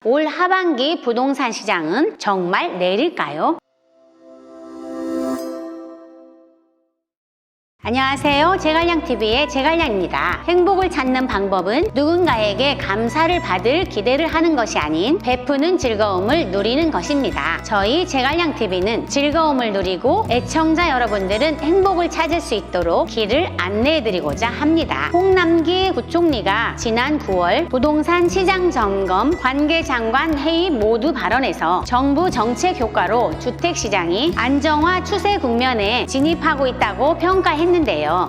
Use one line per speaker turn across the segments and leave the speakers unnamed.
올 하반기 부동산 시장은 정말 내릴까요? 안녕하세요. 제갈량TV의 제갈량입니다. 행복을 찾는 방법은 누군가에게 감사를 받을 기대를 하는 것이 아닌 베푸는 즐거움을 누리는 것입니다. 저희 제갈량TV는 즐거움을 누리고 애청자 여러분들은 행복을 찾을 수 있도록 길을 안내해드리고자 합니다. 홍남기 부총리가 지난 9월 부동산 시장 점검 관계장관 회의 모두 발언에서 정부 정책 효과로 주택시장이 안정화 추세 국면에 진입하고 있다고 평가했는데요.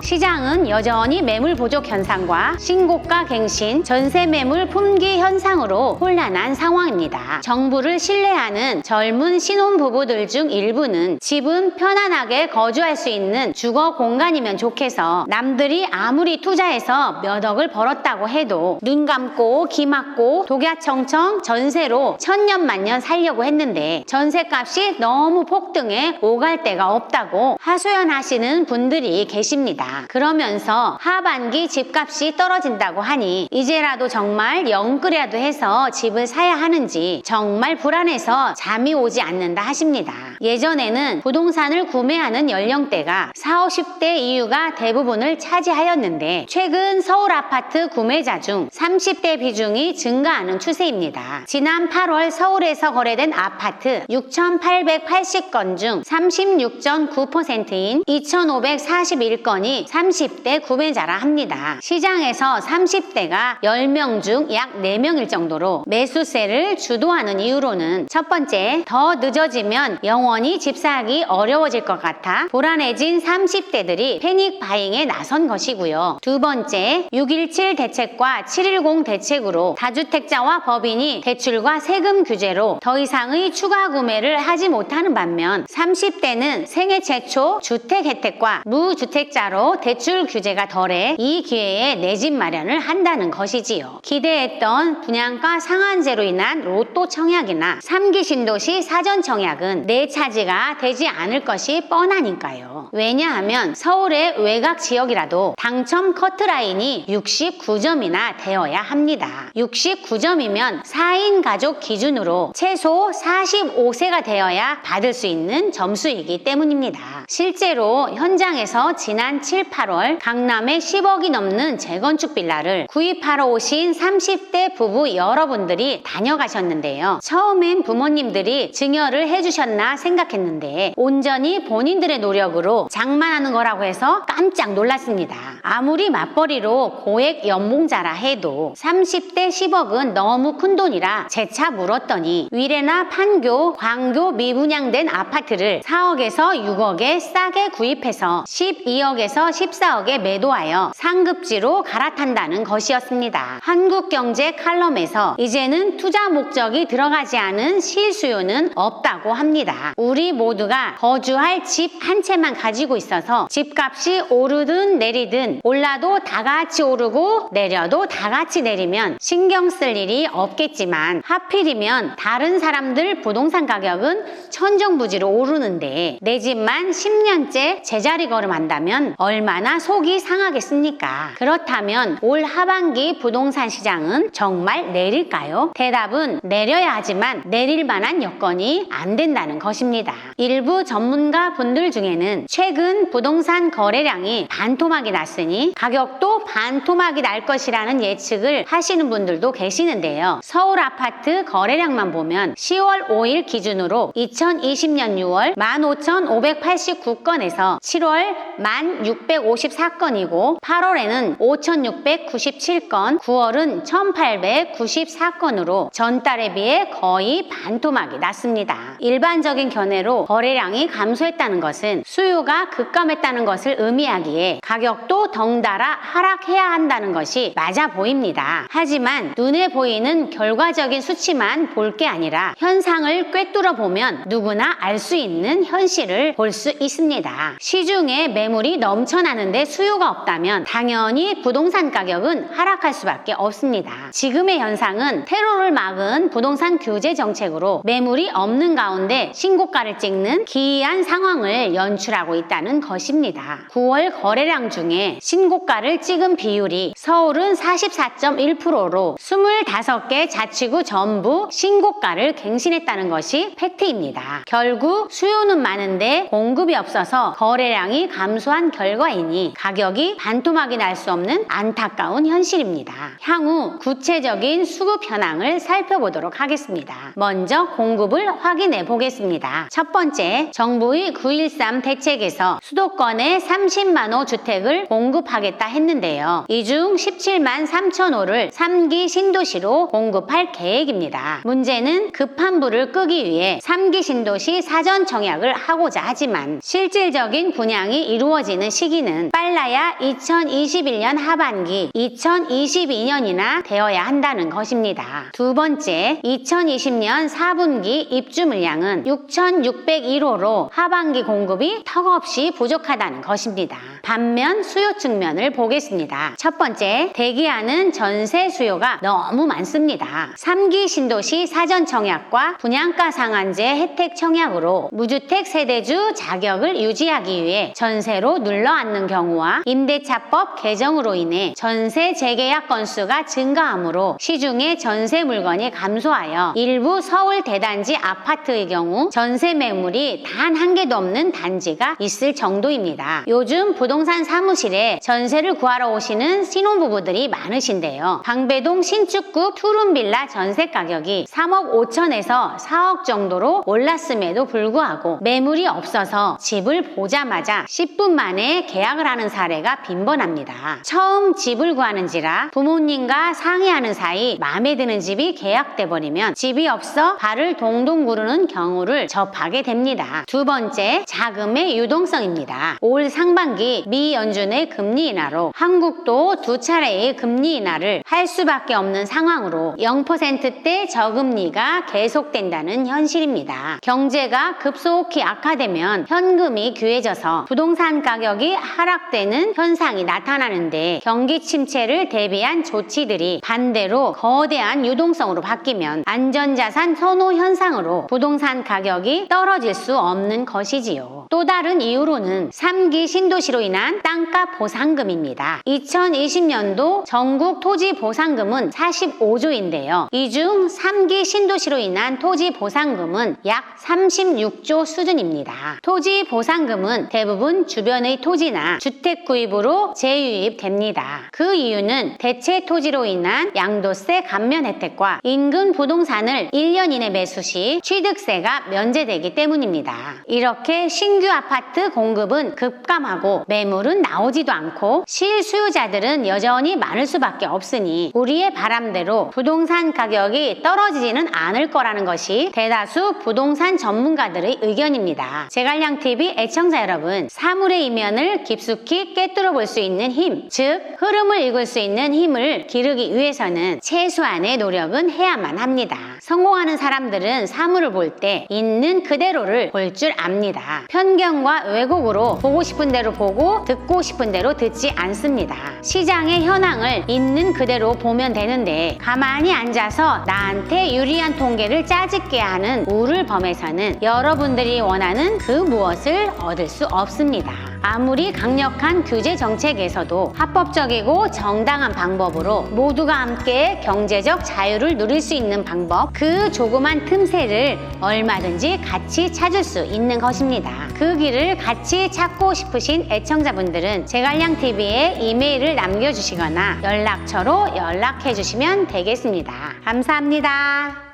시장은 여전히 매물 부족 현상과 신고가 갱신, 전세 매물 품귀 현상으로 혼란한 상황입니다. 정부를 신뢰하는 젊은 신혼부부들 중 일부는 집은 편안하게 거주할 수 있는 주거 공간이면 좋겠어 남들이 아무리 투자해서 몇 억을 벌었다고 해도 눈 감고 귀 막고 독야청청 전세로 천년만년 살려고 했는데 전세값이 너무 폭등해 오갈 데가 없다고 하소연하시는 분들이 계십니다. 그러면서 하반기 집값이 떨어진다고 하니 이제라도 정말 영끌이라도 해서 집을 사야 하는지 정말 불안해서 잠이 오지 않는다 하십니다. 예전에는 부동산을 구매하는 연령대가 40, 50대 이유가 대부분을 차지하였는데 최근 서울 아파트 구매자 중 30대 비중이 증가하는 추세입니다. 지난 8월 서울에서 거래된 아파트 6,880건 중 36.9%인 2,541건이 30대 구매자라 합니다. 시장에서 30대가 10명 중 약 4명일 정도로 매수세를 주도하는 이유로는 첫 번째, 더 늦어지면 영원히 집 사기 어려워질 것 같아 불안해진 30대들이 패닉 바잉에 나선 것이고요. 두 번째, 6.17 대책과 7.10 대책으로 다주택자와 법인이 대출과 세금 규제로 더 이상의 추가 구매를 하지 못하는 반면 30대는 생애 최초 주택 혜택과 무주택자로 대출 규제가 덜해 이 기회에 내 집 마련을 한다는 것이지요. 기대했던 분양가 상한제로 인한 로또 청약이나 3기 신도시 사전 청약은 내 차지가 되지 않을 것이 뻔하니까요. 왜냐하면 서울의 외곽 지역이라도 당첨 커트라인이 69점이나 되어야 합니다. 69점이면 4인 가족 기준으로 최소 45세가 되어야 받을 수 있는 점수이기 때문입니다. 실제로 현장에서 지난 7, 8월 강남에 10억이 넘는 재건축 빌라를 구입하러 오신 30대 부부 여러분들이 다녀가셨는데요. 처음엔 부모님들이 증여를 해주셨나 생각했는데 온전히 본인들의 노력으로 장만하는 거라고 해서 깜짝 놀랐습니다. 아무리 맞벌이로 고액 연봉자라 해도 30대 10억은 너무 큰 돈이라 재차 물었더니 위례나 판교, 광교 미분양된 아파트를 4억에서 6억에 싸게 구입해서 12억에서 14억에 매도하여 상급지로 갈아탄다는 것이었습니다. 한국경제 칼럼에서 이제는 투자 목적이 들어가지 않은 실수요는 없다고 합니다. 우리 모두가 거주할 집 한 채만 가지고 있어서 집값이 오르든 내리든 올라도 다 같이 오르고 내려도 다 같이 내리면 신경 쓸 일이 없겠지만 하필이면 다른 사람들 부동산 가격은 천정부지로 오르는데 내 집만 10년째 제자리 걸음한다면 얼마나 속이 상하겠습니까? 그렇다면 올 하반기 부동산 시장은 정말 내릴까요? 대답은 내려야 하지만 내릴 만한 여건이 안 된다는 것입니다. 일부 전문가 분들 중에는 최근 부동산 거래량이 반토막이 났으니 가격도 반토막이 날 것이라는 예측을 하시는 분들도 계시는데요. 서울 아파트 거래량만 보면 10월 5일 기준으로 2020년 6월 15,589건에서 7월 1,654건이고 8월에는 5,697건, 9월은 1,894건으로 전달에 비해 거의 반토막이 났습니다. 일반적인 견해로 거래량이 감소했다는 것은 수요가 급감했다는 것을 의미하기에 가격도 덩달아 하락해야 한다는 것이 맞아 보입니다. 하지만 눈에 보이는 결과적인 수치만 볼 게 아니라 현상을 꿰뚫어 보면 누구나 알 수 있는 현실을 볼 수 있습니다. 시중에 매물이 넘쳐나는데 수요가 없다면 당연히 부동산 가격은 하락할 수밖에 없습니다. 지금의 현상은 테러를 막은 부동산 규제 정책으로 매물이 없는 가운데 신고가를 찍는 기이한 상황을 연출하고 나타나고 있다는 것입니다. 9월 거래량 중에 신고가를 찍은 비율이 서울은 44.1%로 25개 자치구 전부 신고가를 갱신했다는 것이 팩트입니다. 결국 수요는 많은데 공급이 없어서 거래량이 감소한 결과이니 가격이 반토막이 날 수 없는 안타까운 현실입니다. 향후 구체적인 수급 현황을 살펴보도록 하겠습니다. 먼저 공급을 확인해 보겠습니다. 첫 번째, 정부의 9.13 대책에서 수도권에 30만 호 주택을 공급하겠다 했는데요. 이 중 17만 3천 호를 3기 신도시로 공급할 계획입니다. 문제는 급한 불을 끄기 위해 3기 신도시 사전 청약을 하고자 하지만 실질적인 분양이 이루어지는 시기는 빨라야 2021년 하반기, 2022년이나 되어야 한다는 것입니다. 두 번째, 2020년 4분기 입주 물량은 6,601호로 하반기 공급이 턱없이 부족하다는 것입니다. 반면 수요 측면을 보겠습니다. 첫 번째, 대기하는 전세 수요가 너무 많습니다. 3기 신도시 사전 청약과 분양가 상한제 혜택 청약으로 무주택 세대주 자격을 유지하기 위해 전세로 눌러앉는 경우와 임대차법 개정으로 인해 전세 재계약 건수가 증가하므로 시중에 전세 물건이 감소하여 일부 서울 대단지 아파트의 경우 전세 매물이 단 한 개도 없는 단지가 있을 정도입니다. 요즘 부동산 사무실에 전세를 구하러 오시는 신혼부부들이 많으신데요. 방배동 신축구 투룸빌라 전세 가격이 3억 5천에서 4억 정도로 올랐음에도 불구하고 매물이 없어서 집을 보자마자 10분 만에 계약을 하는 사례가 빈번합니다. 처음 집을 구하는지라 부모님과 상의하는 사이 마음에 드는 집이 계약돼 버리면 집이 없어 발을 동동 구르는 경우를 접하게 됩니다. 두 번째, 자금의 유동성입니다. 올 상반기 미 연준의 금리 인하로 한국도 두 차례의 금리 인하를 할 수밖에 없는 상황으로 0%대 저금리가 계속된다는 현실입니다. 경제가 급속히 악화되면 현금이 귀해져서 부동산 가격이 하락되는 현상이 나타나는데 경기 침체를 대비한 조치들이 반대로 거대한 유동성으로 바뀌면 안전자산 선호 현상으로 부동산 가격이 떨어질 수 없는 것이지요. 또 다른 이유로는 3기 신도시로 인한 땅값 보상금입니다. 2020년도 전국 토지 보상금은 45조인데요. 이 중 3기 신도시로 인한 토지 보상금은 약 36조 수준입니다. 토지 보상금은 대부분 주변의 토지나 주택 구입으로 재유입됩니다. 그 이유는 대체 토지로 인한 양도세 감면 혜택과 인근 부동산을 1년 이내 매수 시 취득세가 면제되기 때문입니다. 이렇게 신규 아파트 공급은 급감하고 매물은 나오지도 않고 실수요자들은 여전히 많을 수밖에 없으니 우리의 바람대로 부동산 가격이 떨어지지는 않을 거라는 것이 대다수 부동산 전문가들의 의견입니다. 제갈량TV 애청자 여러분, 사물의 이면을 깊숙이 꿰뚫어 볼 수 있는 힘, 즉 흐름을 읽을 수 있는 힘을 기르기 위해서는 최소한의 노력은 해야만 합니다. 성공하는 사람들은 사물을 볼 때 있는 그대로를 볼 줄 압니다. 편견과 왜곡으로 보고 싶은 대로 보고 듣고 싶은 대로 듣지 않습니다. 시장의 현황을 있는 그대로 보면 되는데 가만히 앉아서 나한테 유리한 통계를 짜집게 하는 우를 범해서는 여러분들이 원하는 그 무엇을 얻을 수 없습니다. 아무리 강력한 규제 정책에서도 합법적이고 정당한 방법으로 모두가 함께 경제적 자유를 누릴 수 있는 방법, 그 조그만 틈새를 얼마든지 같이 찾을 수 있는 것입니다. 그 길을 같이 찾고 싶으신 애청자분들은 제갈량TV에 이메일을 남겨주시거나 연락처로 연락해 주시면 되겠습니다. 감사합니다.